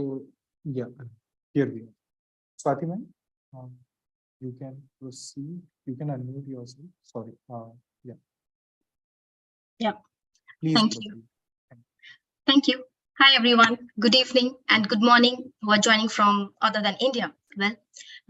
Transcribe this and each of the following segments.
So, yeah, here we are. Swati ma'am, you can proceed. You can unmute yourself. Sorry. Yeah. Yeah. Please Thank proceed. you. Thank you. Hi, everyone. Good evening and good morning who are joining from other than India. Well,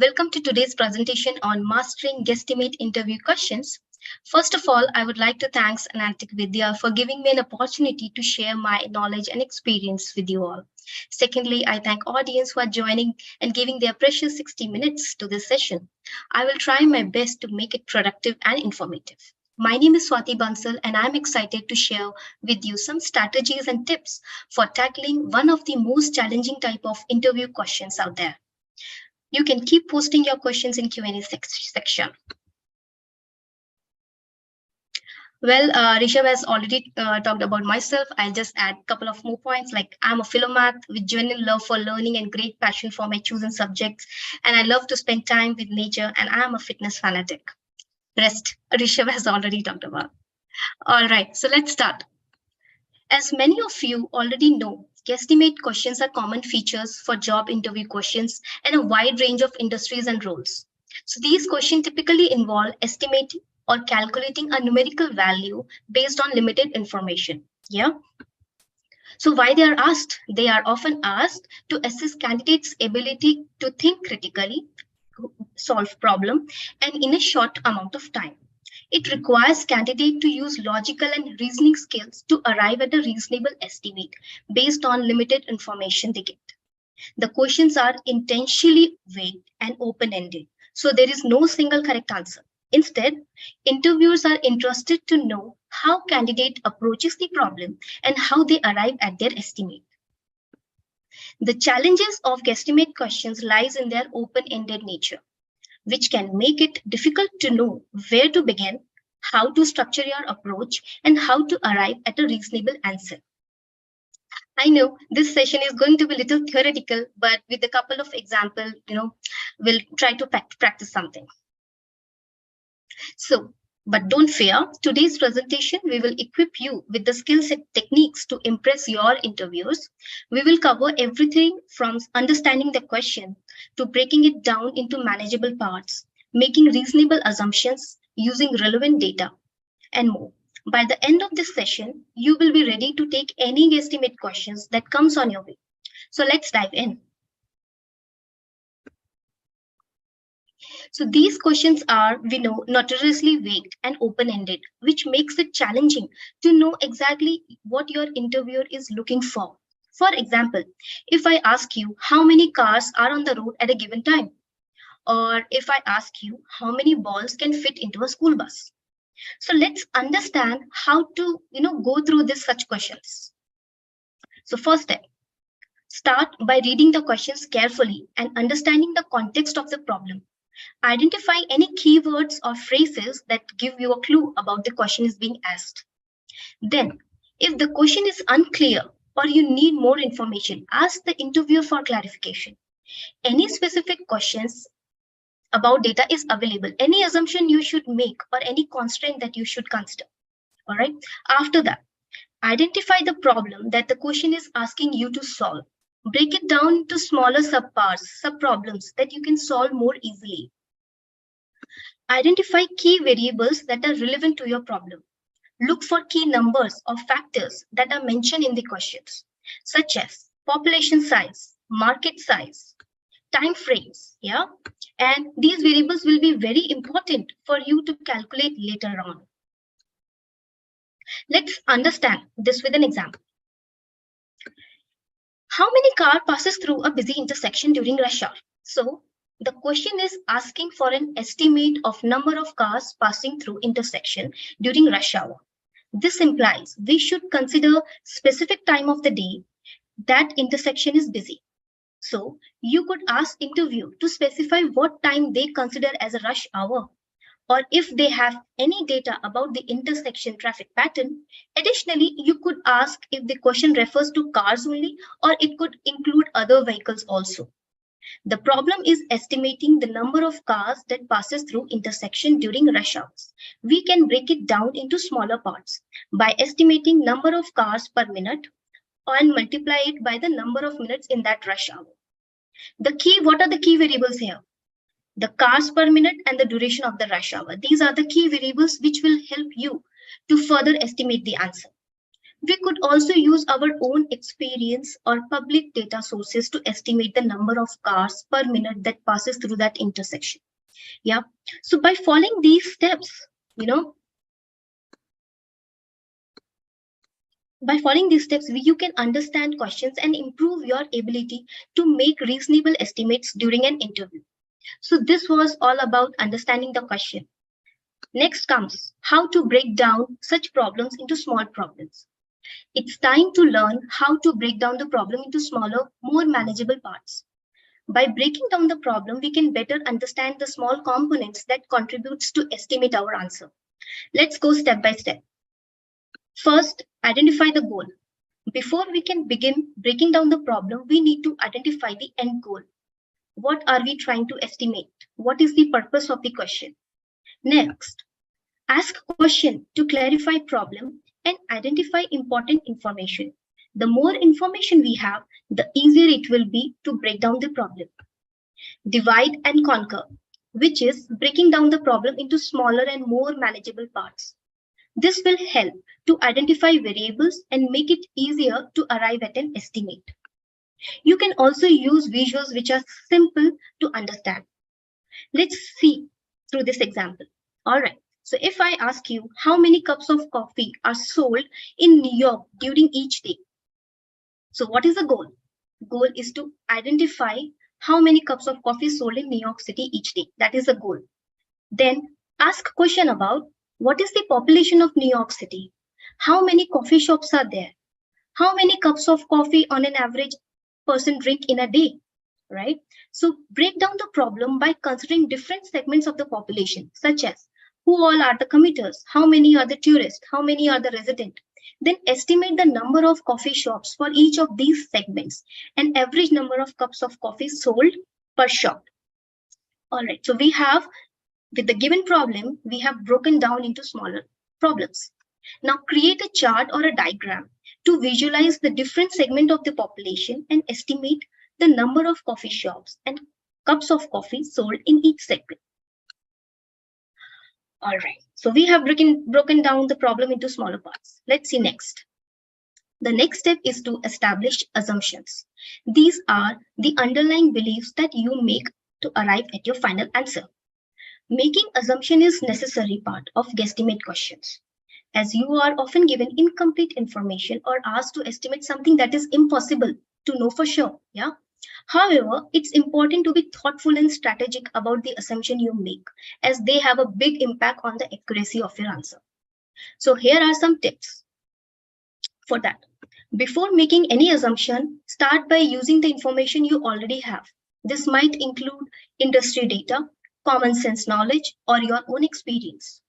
welcome to today's presentation on mastering guesstimate interview questions. First of all, I would like to thank Analytic Vidya for giving me an opportunity to share my knowledge and experience with you all. Secondly, I thank audience who are joining and giving their precious 60 minutes to this session. I will try my best to make it productive and informative. My name is Swati Bansal, and I'm excited to share with you some strategies and tips for tackling one of the most challenging type of interview questions out there. You can keep posting your questions in Q&A section. Well, Rishabh has already talked about myself. I'll just add a couple of more points. Like I'm a philomath with genuine love for learning and great passion for my chosen subjects. And I love to spend time with nature, and I am a fitness fanatic. Rest, Rishabh has already talked about. All right, so let's start. As many of you already know, guesstimate questions are common features for job interview questions in a wide range of industries and roles. So these questions typically involve estimating or calculating a numerical value based on limited information. Yeah. So why they are asked? They are often asked to assess candidates' ability to think critically, solve problem, and in a short amount of time. It requires candidate to use logical and reasoning skills to arrive at a reasonable estimate based on limited information they get. The questions are intentionally vague and open-ended, so there is no single correct answer. Instead, interviewers are interested to know how candidate approaches the problem and how they arrive at their estimate. The challenges of guesstimate questions lies in their open-ended nature, which can make it difficult to know where to begin, how to structure your approach, and how to arrive at a reasonable answer. I know this session is going to be a little theoretical, but with a couple of examples, we'll try to practice something. So, but don't fear, today's presentation, we will equip you with the skills and techniques to impress your interviewers. We will cover everything from understanding the question to breaking it down into manageable parts, making reasonable assumptions, using relevant data, and more. By the end of this session, you will be ready to take any guesstimate questions that comes on your way. So let's dive in. So these questions are, we know, notoriously vague and open-ended, which makes it challenging to know exactly what your interviewer is looking for. For example, if I ask you how many cars are on the road at a given time, or if I ask you how many balls can fit into a school bus. So let's understand how to, go through such questions. So first step, start by reading the questions carefully and understanding the context of the problem. Identify any keywords or phrases that give you a clue about the question is being asked. Then, if the question is unclear or you need more information, ask the interviewer for clarification. Any specific questions about data is available, any assumption you should make or any constraint that you should consider. All right. After that, identify the problem that the question is asking you to solve. Break it down into smaller subparts, subproblems that you can solve more easily. Identify key variables that are relevant to your problem. Look for key numbers or factors that are mentioned in the questions, such as population size, market size, time frames, yeah? And these variables will be very important for you to calculate later on. Let's understand this with an example. How many cars passes through a busy intersection during rush hour? So the question is asking for an estimate of number of cars passing through intersection during rush hour. This implies we should consider specific time of the day that intersection is busy. So you could ask interview to specify what time they consider as a rush hour, or if they have any data about the intersection traffic pattern. Additionally, you could ask if the question refers to cars only, or it could include other vehicles also. The problem is estimating the number of cars that passes through intersection during rush hours. We can break it down into smaller parts by estimating number of cars per minute and multiply it by the number of minutes in that rush hour. What are the key variables here? The cars per minute and the duration of the rush hour. These are the key variables which will help you to further estimate the answer. We could also use our own experience or public data sources to estimate the number of cars per minute that passes through that intersection. Yeah. So by following these steps, you can understand questions and improve your ability to make reasonable estimates during an interview. So this was all about understanding the question. Next comes how to break down such problems into small problems. It's time to learn how to break down the problem into smaller, more manageable parts. By breaking down the problem, we can better understand the small components that contributes to estimate our answer. Let's go step by step. First, identify the goal. Before we can begin breaking down the problem, we need to identify the end goal. What are we trying to estimate? What is the purpose of the question? Next, ask question to clarify problem and identify important information. The more information we have, the easier it will be to break down the problem. Divide and conquer, which is breaking down the problem into smaller and more manageable parts. This will help to identify variables and make it easier to arrive at an estimate. You can also use visuals which are simple to understand. Let's see through this example. All right. So if I ask you how many cups of coffee are sold in New York during each day? So what is the goal? Goal is to identify how many cups of coffee sold in New York City each day. That is the goal. Then ask question about what is the population of New York City? How many coffee shops are there? How many cups of coffee on an average person drink in a day? Right? So break down the problem by considering different segments of the population, such as who all are the commuters, how many are the tourists, how many are the residents. Then estimate the number of coffee shops for each of these segments and average number of cups of coffee sold per shop. All right, so we have, with the given problem, we have broken down into smaller problems. Now create a chart or a diagram to visualize the different segment of the population and estimate the number of coffee shops and cups of coffee sold in each segment. All right, so we have broken down the problem into smaller parts. Let's see next. The next step is to establish assumptions. These are the underlying beliefs that you make to arrive at your final answer. Making assumption is necessary part of guesstimate questions, as you are often given incomplete information or asked to estimate something that is impossible to know for sure. Yeah. However, it's important to be thoughtful and strategic about the assumption you make, as they have a big impact on the accuracy of your answer. So here are some tips for that. Before making any assumption, start by using the information you already have. This might include industry data, common sense knowledge, or your own experience.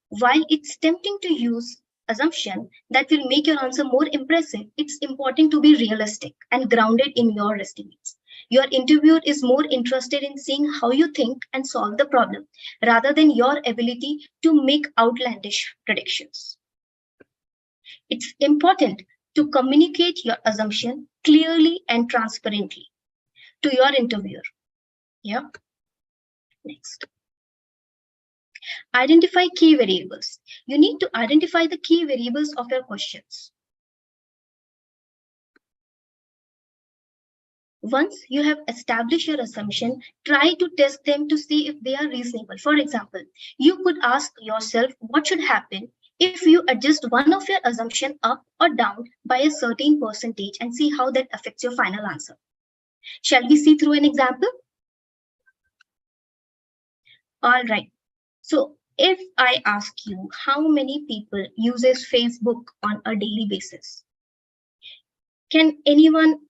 While it's tempting to use assumption that will make your answer more impressive, it's important to be realistic and grounded in your estimates. Your interviewer is more interested in seeing how you think and solve the problem rather than your ability to make outlandish predictions. It's important to communicate your assumption clearly and transparently to your interviewer. Yeah. Next. Identify key variables. You need to identify the key variables of your questions. Once you have established your assumption, try to test them to see if they are reasonable. For example, you could ask yourself what should happen if you adjust one of your assumption up or down by a certain percentage and see how that affects your final answer. Shall we see through an example? All right. So if I ask you how many people uses Facebook on a daily basis, can anyone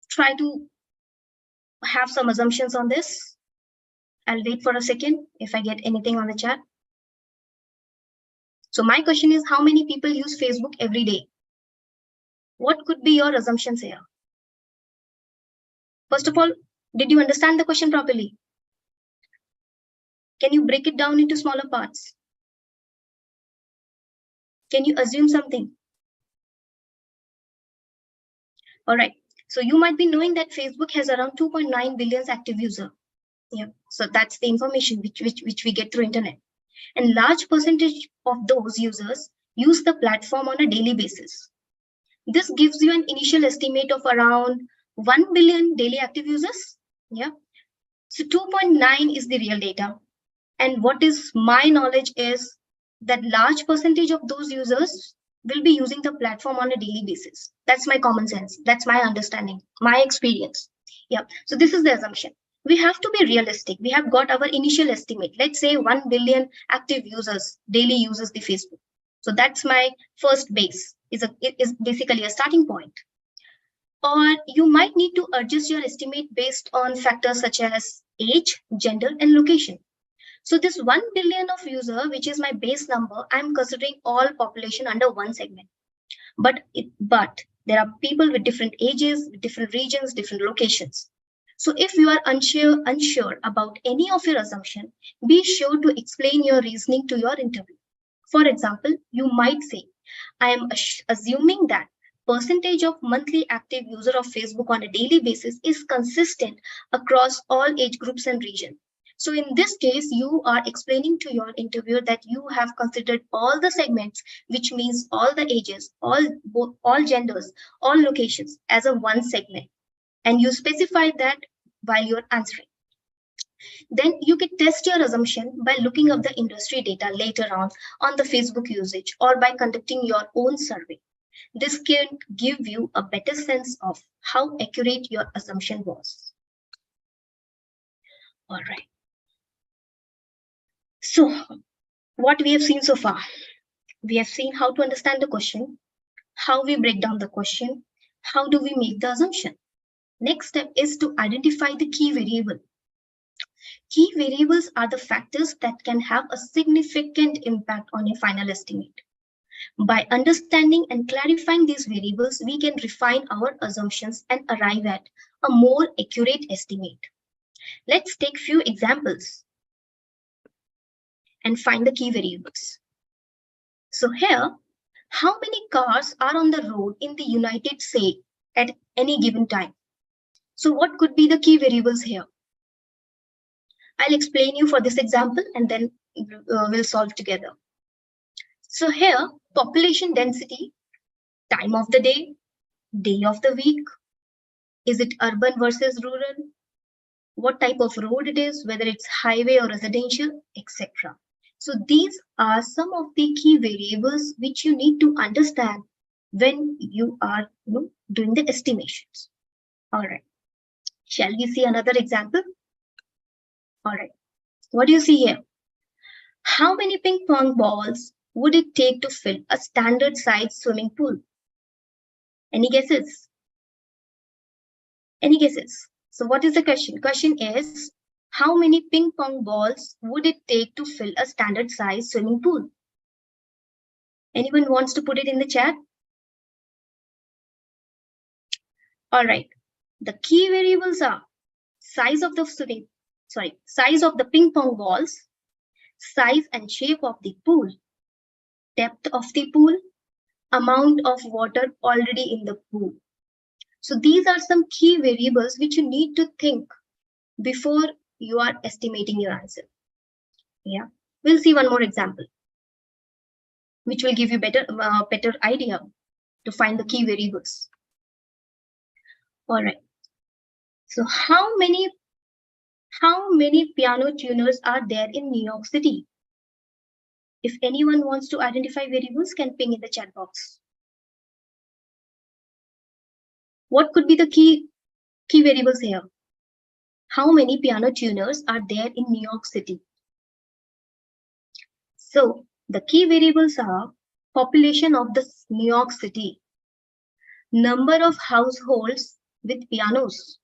try to have some assumptions on this? I'll wait for a second if I get anything on the chat. So my question is, how many people use Facebook every day? What could be your assumptions here? First of all, did you understand the question properly? Can you break it down into smaller parts? Can you assume something? All right. So you might be knowing that Facebook has around 2.9 billion active user. Yeah. So that's the information which we get through internet. And large percentage of those users use the platform on a daily basis. This gives you an initial estimate of around 1 billion daily active users. Yeah. So 2.9 is the real data. And what is my knowledge is that large percentage of those users will be using the platform on a daily basis. That's my common sense. That's my understanding, my experience. Yeah. So this is the assumption. We have to be realistic. We have got our initial estimate. Let's say 1 billion active users daily uses the Facebook. So that's my first base. It is basically a starting point. Or you might need to adjust your estimate based on factors such as age, gender, and location. So this 1 billion of user, which is my base number, I'm considering all population under one segment. But there are people with different ages, different regions, different locations. So if you are unsure about any of your assumption, be sure to explain your reasoning to your interview. For example, you might say, I am assuming that percentage of monthly active user of Facebook on a daily basis is consistent across all age groups and regions. So in this case, you are explaining to your interviewer that you have considered all the segments, which means all the ages, all genders, all locations as a one segment. And you specify that while you're answering. Then you can test your assumption by looking up the industry data later on the Facebook usage or by conducting your own survey. This can give you a better sense of how accurate your assumption was. All right. So what we have seen so far, we have seen how to understand the question, how we break down the question, how do we make the assumption. Next step is to identify the key variable. Key variables are the factors that can have a significant impact on your final estimate. By understanding and clarifying these variables, we can refine our assumptions and arrive at a more accurate estimate. Let's take few examples and find the key variables. So here, how many cars are on the road in the United States at any given time? So what could be the key variables here? I'll explain you for this example and then we'll solve together. So here, population density, time of the day of the week, is it urban versus rural, what type of road it is, whether it's highway or residential, etc. So these are some of the key variables which you need to understand when you are doing the estimations. All right. Shall we see another example? All right. What do you see here? How many ping pong balls would it take to fill a standard size swimming pool? Any guesses? Any guesses? So what is the question? Question is, how many ping pong balls would it take to fill a standard size swimming pool? Anyone wants to put it in the chat? All right. The key variables are size of the ping pong balls, size and shape of the pool, depth of the pool, amount of water already in the pool. So these are some key variables which you need to think before you are estimating your answer. Yeah, we'll see one more example, which will give you better idea to find the key variables. All right. So how many piano tuners are there in New York City? If anyone wants to identify variables, can ping in the chat box. What could be the key variables here? How many piano tuners are there in New York City? So the key variables are population of the New York City, number of households with pianos,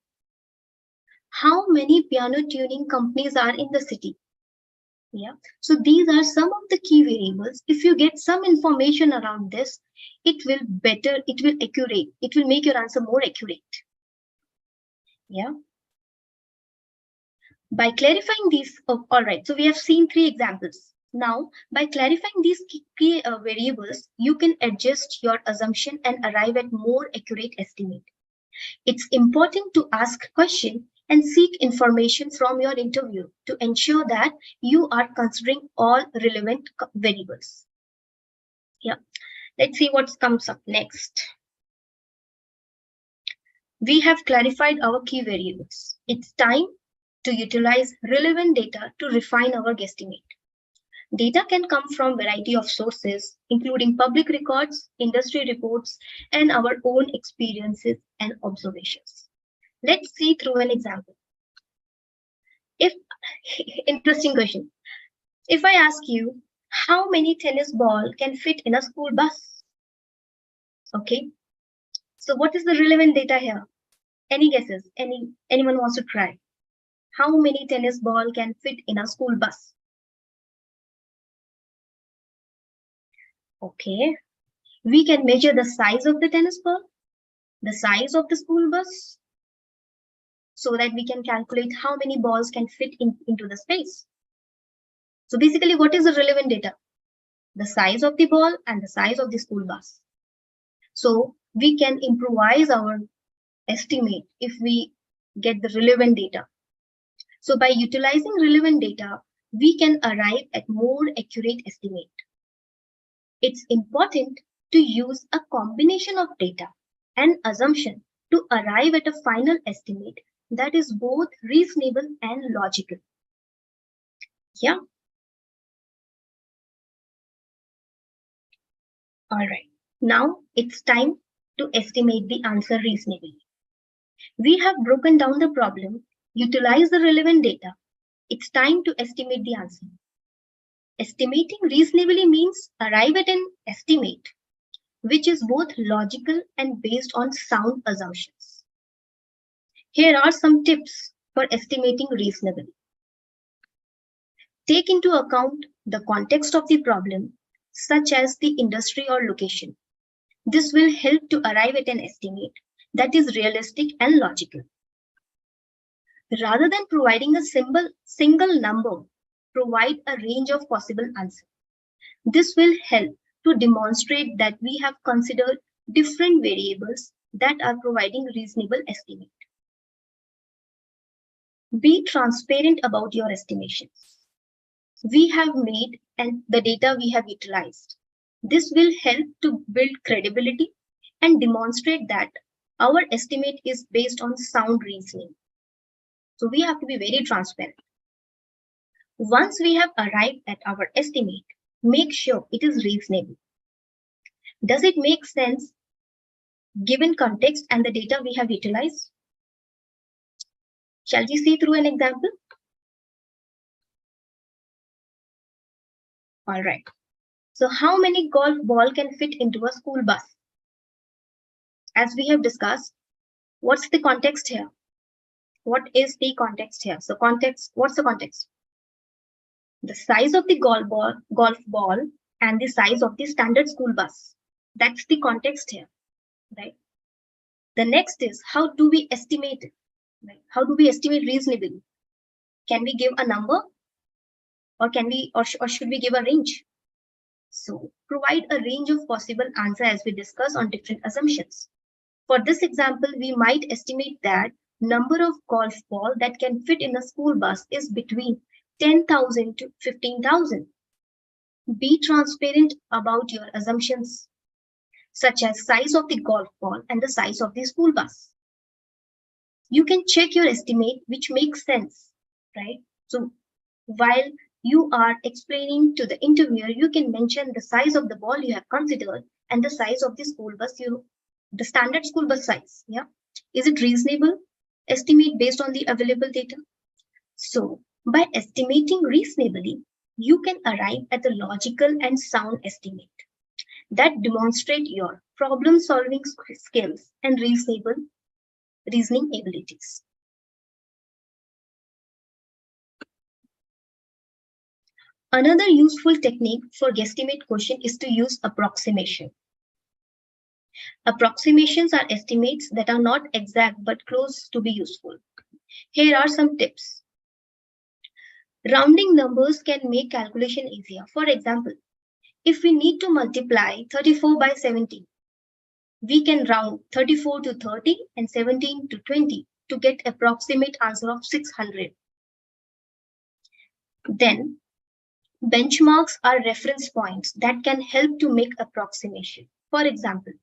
how many piano tuning companies are in the city. Yeah, so these are some of the key variables. If you get some information around this, it will make your answer more accurate. Yeah. By clarifying these, all right, so we have seen 3 examples. Now, by clarifying these key variables, you can adjust your assumption and arrive at more accurate estimate. It's important to ask questions and seek information from your interview to ensure that you are considering all relevant variables. Yeah, let's see what comes up next. We have clarified our key variables. It's time to utilize relevant data to refine our guesstimate. Data can come from a variety of sources, including public records, industry reports, and our own experiences and observations. Let's see through an example. Interesting question. If I ask you, how many tennis balls can fit in a school bus? Okay. So what is the relevant data here? Any guesses? Anyone wants to try? How many tennis balls can fit in a school bus? Okay. We can measure the size of the tennis ball, the size of the school bus, so that we can calculate how many balls can fit into the space. So basically, what is the relevant data? The size of the ball and the size of the school bus. So we can improvise our estimate if we get the relevant data. So by utilizing relevant data, we can arrive at more accurate estimate. It's important to use a combination of data and assumption to arrive at a final estimate that is both reasonable and logical. Yeah. All right. Now it's time to estimate the answer reasonably. We have broken down the problem, utilize the relevant data. It's time to estimate the answer. Estimating reasonably means arrive at an estimate which is both logical and based on sound assumptions. Here are some tips for estimating reasonably. Take into account the context of the problem, such as the industry or location. This will help to arrive at an estimate that is realistic and logical. Rather than providing a single number, provide a range of possible answers. This will help to demonstrate that we have considered different variables that are providing reasonable estimate. Be transparent about your estimations. We have made and the data we have utilized. This will help to build credibility and demonstrate that our estimate is based on sound reasoning. So we have to be very transparent. Once we have arrived at our estimate, make sure it is reasonable. Does it make sense given context and the data we have utilized? Shall we see through an example? All right. So how many golf balls can fit into a school bus? As we have discussed, what's the context here? What is the context here? So context, what's the context? The size of the golf ball and the size of the standard school bus. That's the context here, right? The next is, how do we estimate it? Right? How do we estimate reasonably? Can we give a number, or should we give a range? So provide a range of possible answers as we discuss on different assumptions. For this example, we might estimate that number of golf balls that can fit in a school bus is between 10,000 to 15,000. Be transparent about your assumptions, such as size of the golf ball and the size of the school bus. You can check your estimate, which makes sense, right? So while you are explaining to the interviewer, you can mention the size of the ball you have considered and the size of the school bus, the standard school bus size. Yeah, is it reasonable? Estimate based on the available data. So by estimating reasonably, you can arrive at a logical and sound estimate that demonstrate your problem-solving skills and reasoning abilities. Another useful technique for guesstimate question is to use approximation. Approximations are estimates that are not exact but close to be useful. Here are some tips. Rounding numbers can make calculation easier. For example, if we need to multiply 34 by 17, we can round 34 to 30 and 17 to 20 to get approximate answer of 600. Then benchmarks are reference points that can help to make approximation. For example,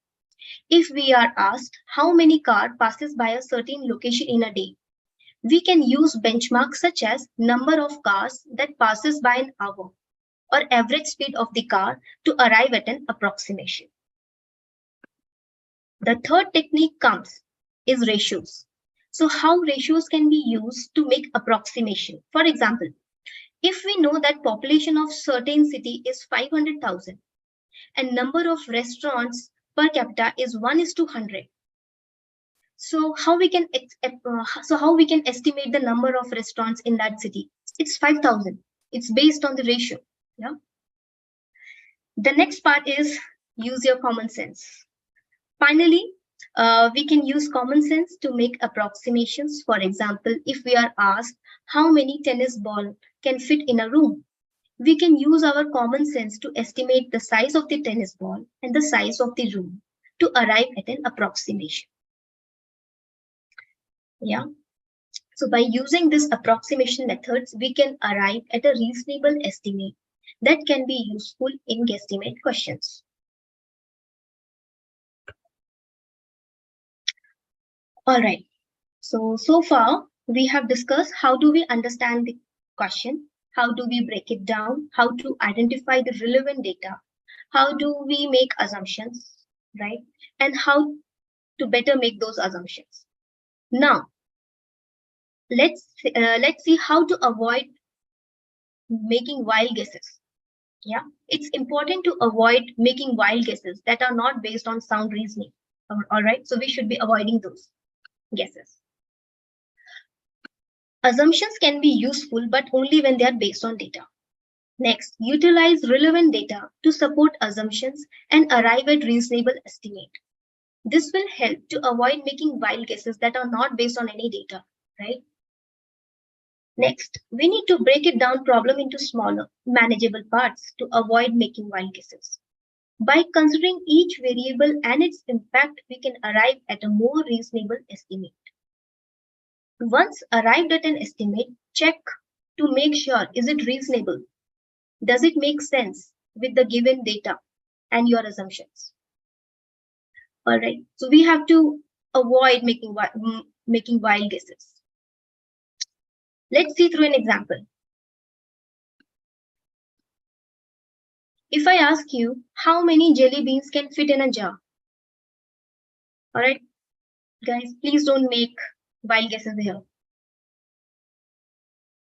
if we are asked how many car passes by a certain location in a day, we can use benchmarks such as number of cars that passes by an hour or average speed of the car to arrive at an approximation. The third technique is ratios. So how ratios can be used to make approximation? For example, if we know that population of certain city is 500,000 and number of restaurants per capita is 1:100. So how we can estimate the number of restaurants in that city? It's 5,000. It's based on the ratio. Yeah. The next part is use your common sense. Finally, we can use common sense to make approximations. For example, if we are asked how many tennis balls can fit in a room, we can use our common sense to estimate the size of the tennis ball and the size of the room to arrive at an approximation. Yeah. So by using this approximation methods, we can arrive at a reasonable estimate that can be useful in guesstimate questions. All right. So far we have discussed how do we understand the question, how do we break it down, how to identify the relevant data, how do we make assumptions, right? And how to better make those assumptions. Now, let's see how to avoid making wild guesses. Yeah, it's important to avoid making wild guesses that are not based on sound reasoning. All right, so we should be avoiding those guesses. Assumptions can be useful, but only when they are based on data. Next, utilize relevant data to support assumptions and arrive at reasonable estimate. This will help to avoid making wild guesses that are not based on any data, right? Next, we need to break it down problem into smaller, manageable parts to avoid making wild guesses. By considering each variable and its impact, we can arrive at a more reasonable estimate. Once arrived at an estimate, check to make sure is it reasonable? Does it make sense with the given data and your assumptions? All right, so we have to avoid making wild guesses. Let's see through an example. If I ask you how many jelly beans can fit in a jar? All right, guys, please don't make wild guesses here.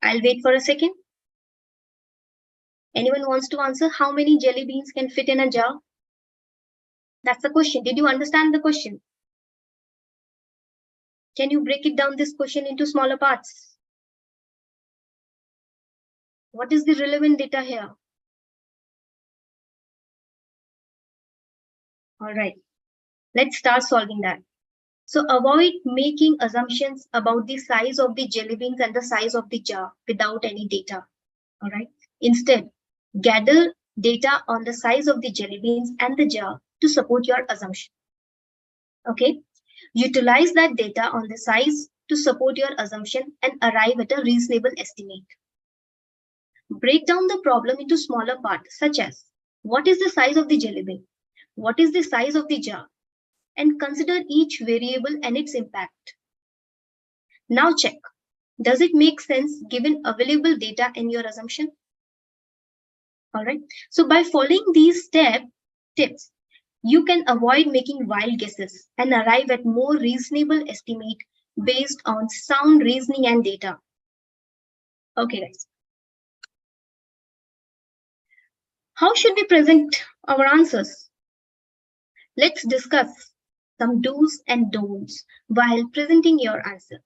I'll wait for a second. Anyone wants to answer how many jelly beans can fit in a jar? That's the question. Did you understand the question? Can you break it down, this question, into smaller parts? What is the relevant data here? All right, let's start solving that. So avoid making assumptions about the size of the jelly beans and the size of the jar without any data. All right. Instead, gather data on the size of the jelly beans and the jar to support your assumption. Okay. Utilize that data on the size to support your assumption and arrive at a reasonable estimate. Break down the problem into smaller parts, such as what is the size of the jelly bean? What is the size of the jar? And consider each variable and its impact. Now check, does it make sense given available data and your assumption? All right, so by following these tips, you can avoid making wild guesses and arrive at more reasonable estimate based on sound reasoning and data. Okay, guys. How should we present our answers? Let's discuss some do's and don'ts while presenting your answer.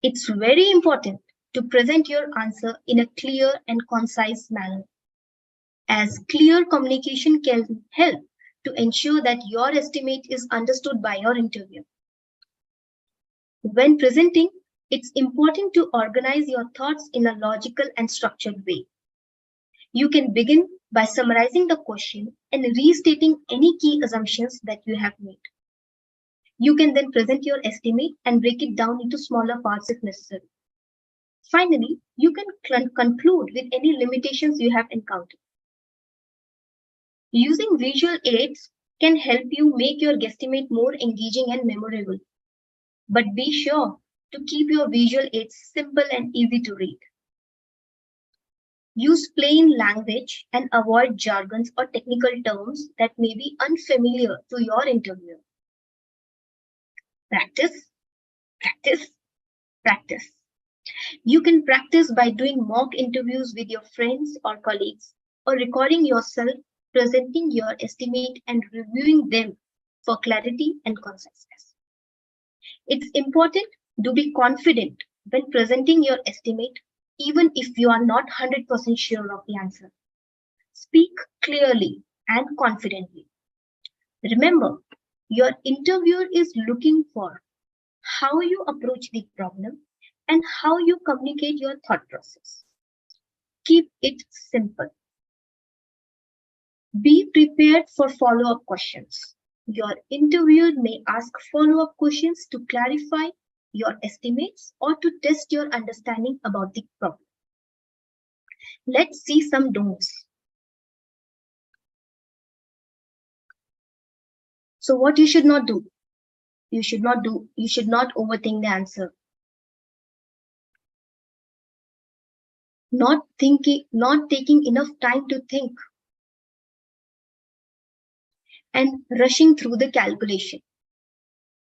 It's very important to present your answer in a clear and concise manner, as clear communication can help to ensure that your estimate is understood by your interviewer. When presenting, it's important to organize your thoughts in a logical and structured way. You can begin by summarizing the question and restating any key assumptions that you have made. You can then present your estimate and break it down into smaller parts if necessary. Finally, you can conclude with any limitations you have encountered. Using visual aids can help you make your guesstimate more engaging and memorable. But be sure to keep your visual aids simple and easy to read. Use plain language and avoid jargons or technical terms that may be unfamiliar to your interviewer. Practice, practice, practice. You can practice by doing mock interviews with your friends or colleagues, or recording yourself presenting your estimate and reviewing them for clarity and conciseness. It's important to be confident when presenting your estimate, even if you are not 100% sure of the answer. Speak clearly and confidently. Remember, your interviewer is looking for how you approach the problem and how you communicate your thought process. Keep it simple. Be prepared for follow-up questions. Your interviewer may ask follow-up questions to clarify your estimates or to test your understanding about the problem. Let's see some don'ts. So what you should not do? You should not overthink the answer. Not taking enough time to think, and rushing through the calculation.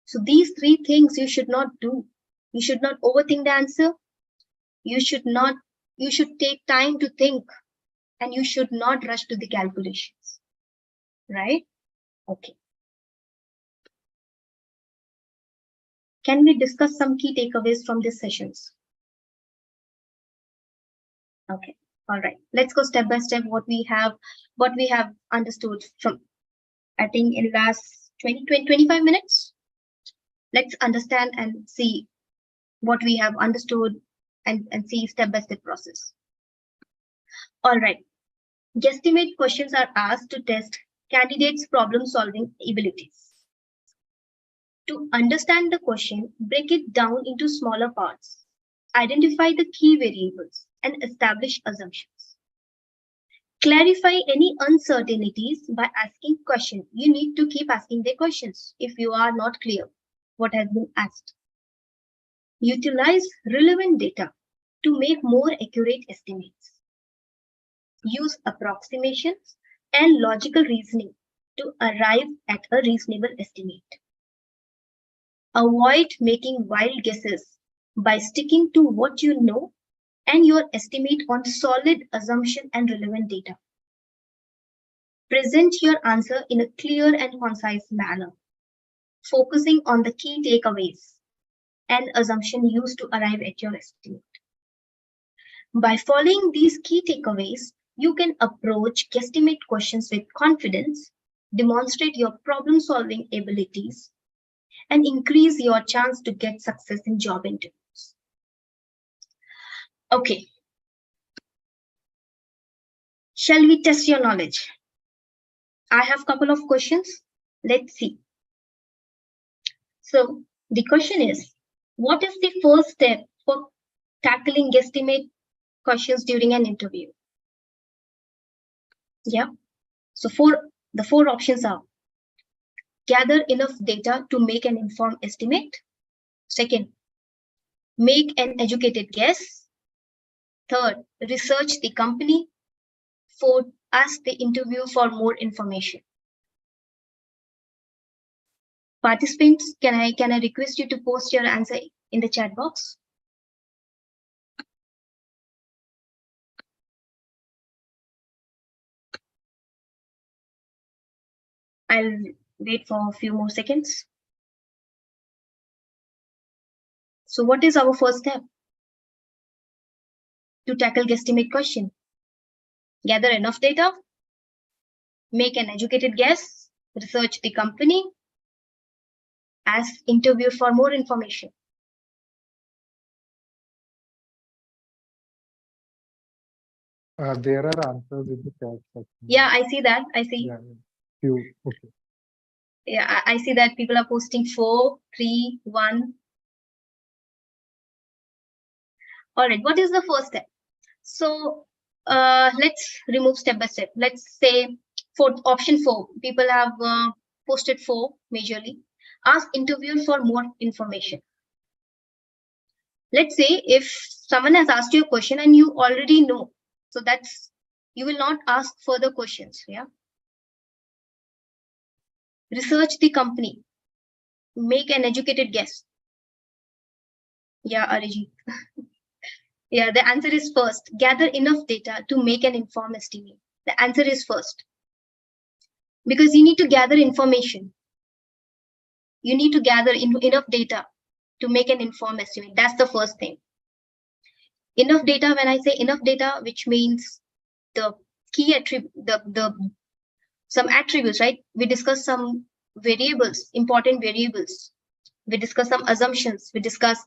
So these three things you should not do. You should not overthink the answer. You should take time to think, and you should not rush to the calculations. Right? Okay. Can we discuss some key takeaways from these sessions? Okay. All right. Let's go step by step what we have understood from, I think, in last 25 minutes. Let's understand and see what we have understood and see step-by-step process. All right. Guesstimate questions are asked to test candidates' problem-solving abilities. To understand the question, break it down into smaller parts, identify the key variables, and establish assumptions. Clarify any uncertainties by asking questions. You need to keep asking the questions if you are not clear what has been asked. Utilize relevant data to make more accurate estimates. Use approximations and logical reasoning to arrive at a reasonable estimate. Avoid making wild guesses by sticking to what you know and your estimate on solid assumption and relevant data. Present your answer in a clear and concise manner, focusing on the key takeaways and assumption used to arrive at your estimate. By following these key takeaways, you can approach guesstimate questions with confidence, demonstrate your problem-solving abilities, and increase your chance to get success in job interviews. Okay. Shall we test your knowledge? I have a couple of questions. Let's see. So the question is, what is the first step for tackling guesstimate questions during an interview? Yeah. So the four options are: gather enough data to make an informed estimate. Second, make an educated guess. Third, research the company. Fourth, ask the interviewer for more information. Participants, can I request you to post your answer in the chat box? I'll wait for a few more seconds. So what is our first step to tackle guesstimate question? Gather enough data, make an educated guess, research the company, ask interviewer for more information. There are answers in the chat section. Yeah, I see that. I see. Yeah, few. Okay. Yeah, I see that people are posting 4, 3, 1. All right, what is the first step? So let's remove step by step. Let's say for option 4, people have posted 4 majorly. Ask interviewer for more information. Let's say if someone has asked you a question and you already know, so that's, you will not ask further questions. Yeah. Research the company. Make an educated guess. Yeah, Arijit. Yeah, the answer is first. Gather enough data to make an informed estimate. The answer is first. Because you need to gather information. You need to gather enough data to make an informed estimate. That's the first thing. Enough data, when I say enough data, which means the key attribute, some attributes, right? We discuss some variables, important variables. We discuss some assumptions. We discuss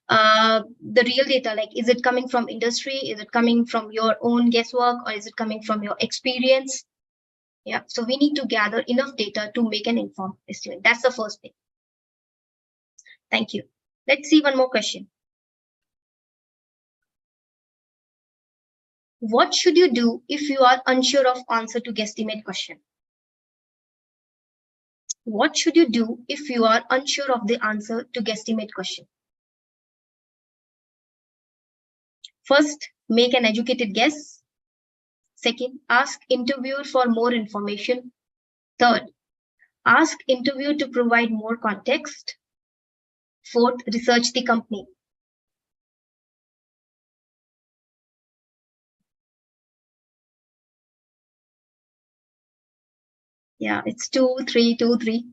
the real data, like is it coming from industry? Is it coming from your own guesswork, or is it coming from your experience? Yeah, so we need to gather enough data to make an informed estimate. That's the first thing. Thank you. Let's see one more question. What should you do if you are unsure of answer to guesstimate question? What should you do if you are unsure of the answer to guesstimate question? First, make an educated guess. Second, ask interviewer for more information. Third, ask interviewer to provide more context. Fourth, research the company. Yeah, it's 2, 3, 2, 3.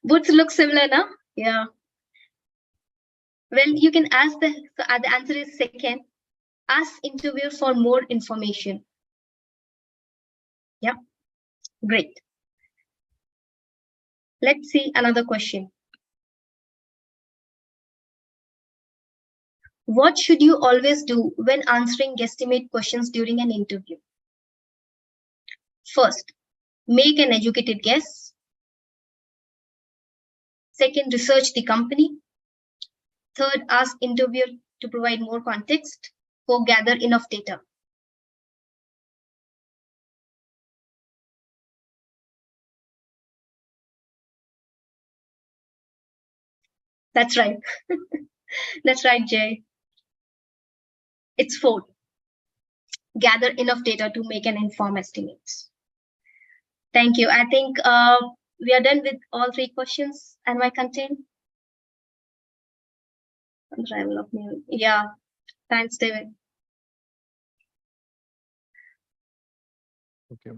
Both look similar now. Yeah. Well, you can ask the answer is second. Ask interviewer for more information. Yeah, great. Let's see another question. What should you always do when answering guesstimate questions during an interview? First, make an educated guess. Second, research the company. Third, ask interviewer to provide more context. Fourth, gather enough data. That's right. That's right, Jay. It's fourth. Gather enough data to make an informed estimates. Thank you. I think we are done with all 3 questions. Am I contained? Yeah. Thanks, David. Okay.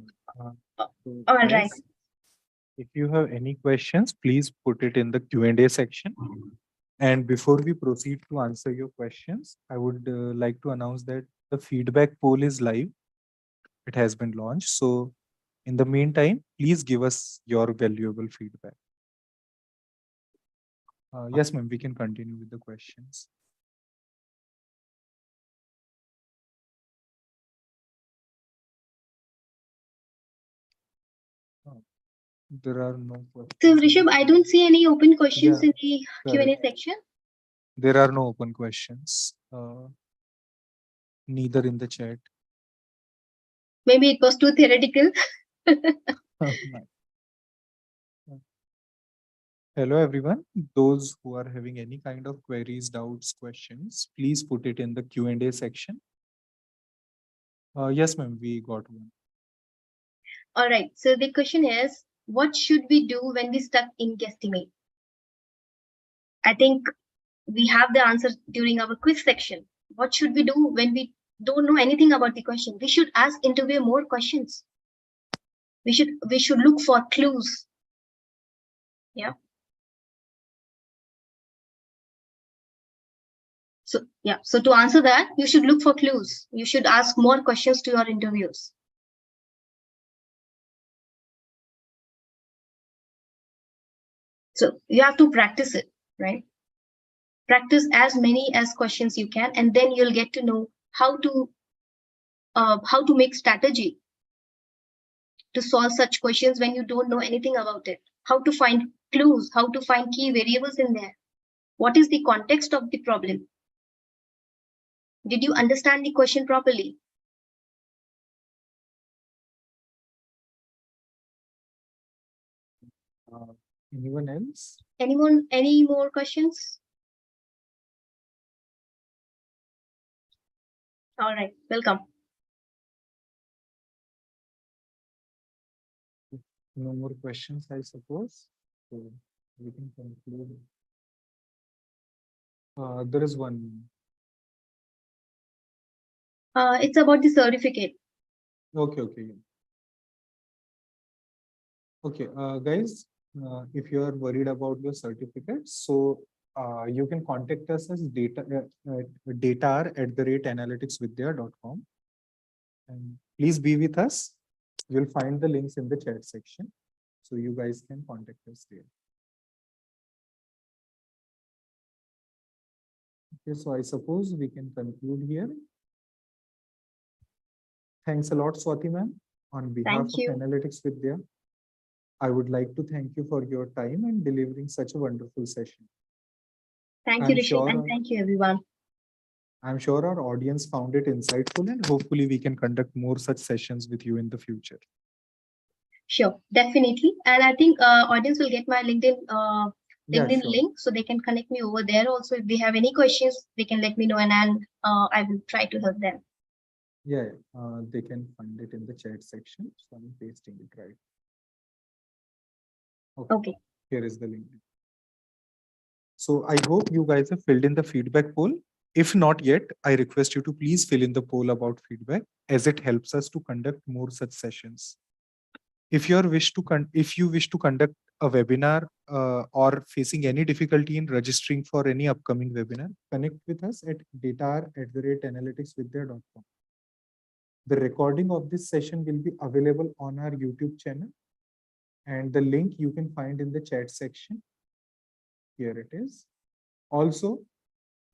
All right. If you have any questions, please put it in the Q&A section. And before we proceed to answer your questions, I would like to announce that the feedback poll is live. It has been launched. So in the meantime, please give us your valuable feedback. Yes, ma'am, we can continue with the questions. There are no questions. So, Rishabh, I don't see any open questions in the Q&A section. There are no open questions. Neither in the chat. Maybe it was too theoretical. Hello, everyone. Those who are having any kind of queries, doubts, questions, please put it in the Q&A section. Yes, ma'am, we got one. All right. So the question is, what should we do when we stuck in guesstimate? I think we have the answer during our quiz section. What should we do when we don't know anything about the question? We should ask interviewer more questions. We should look for clues. Yeah. So yeah. So to answer that, you should look for clues. You should ask more questions to your interviews. So you have to practice it, right? Practice as many as questions you can, and then you'll get to know how to how to make strategy to solve such questions when you don't know anything about it, how to find clues, how to find key variables in there, what is the context of the problem, did you understand the question properly? Anyone else? Anyone, any more questions? All right, welcome. No more questions, I suppose. So we can conclude. There is one. It's about the certificate. Okay, okay. Okay, guys, if you are worried about your certificates, so you can contact us as datar@analyticsvidya.com. And please be with us. You'll find the links in the chat section. So you guys can contact us there. Okay, so I suppose we can conclude here. Thanks a lot, Swati ma'am. On behalf of Analytics Vidya, I would like to thank you for your time and delivering such a wonderful session. Thank you, Rishabh, and thank you, everyone. I'm sure our audience found it insightful, and hopefully we can conduct more such sessions with you in the future. Sure, definitely. And I think audience will get my LinkedIn link, so they can connect me over there. Also, if they have any questions, they can let me know, and I will try to help them. Yeah, they can find it in the chat section. So I'm pasting it right. Okay. Here is the link. So I hope you guys have filled in the feedback poll. If not yet, I request you to please fill in the poll about feedback, as it helps us to conduct more such sessions. If you wish to conduct a webinar or facing any difficulty in registering for any upcoming webinar, connect with us at datar@analyticsvidya.com. The recording of this session will be available on our YouTube channel, and the link you can find in the chat section. Here it is. Also,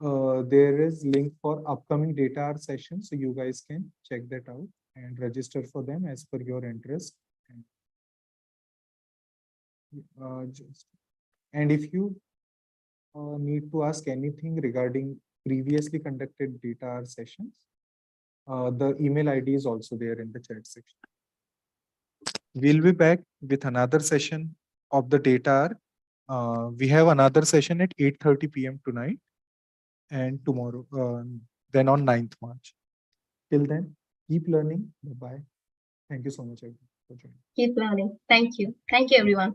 there is link for upcoming DataHour sessions, so you guys can check that out and register for them as per your interest. And if you need to ask anything regarding previously conducted DataHour sessions, the email ID is also there in the chat section. We'll be back with another session of the DataHour. We have another session at 8:30 p.m. tonight and tomorrow, then on 9th March. Till then, keep learning. Bye-bye. Thank you so much, everyone, for joining. Keep learning. Thank you. Thank you, everyone.